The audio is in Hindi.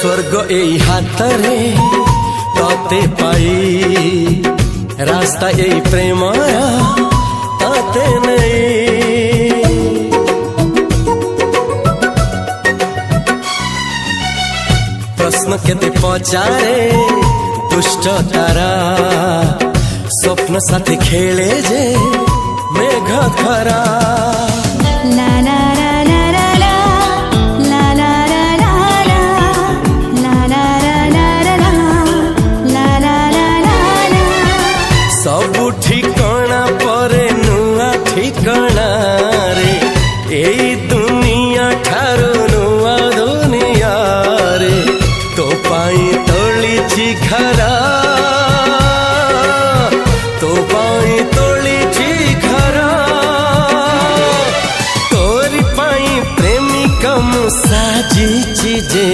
स्वर्ग एई हातरे तते पाई रास्ता एई प्रेमाया ताते नहीं। प्रश्न केते पचारे दुष्ट तारा स्वप्न साथी खेले जे मेघ खरा। ला ला ला ला ला ला ला ला ला ला ला ला ला ला ला। सबु ठिकाना परे नुआ ठिकाना रे एई दुनिया ठारू नुआ दुनिया रे। तो पाई तोलिछि घरा तो पाई तोलिछि घरा तोरी पाई प्रेमिका मु साजिछि जे।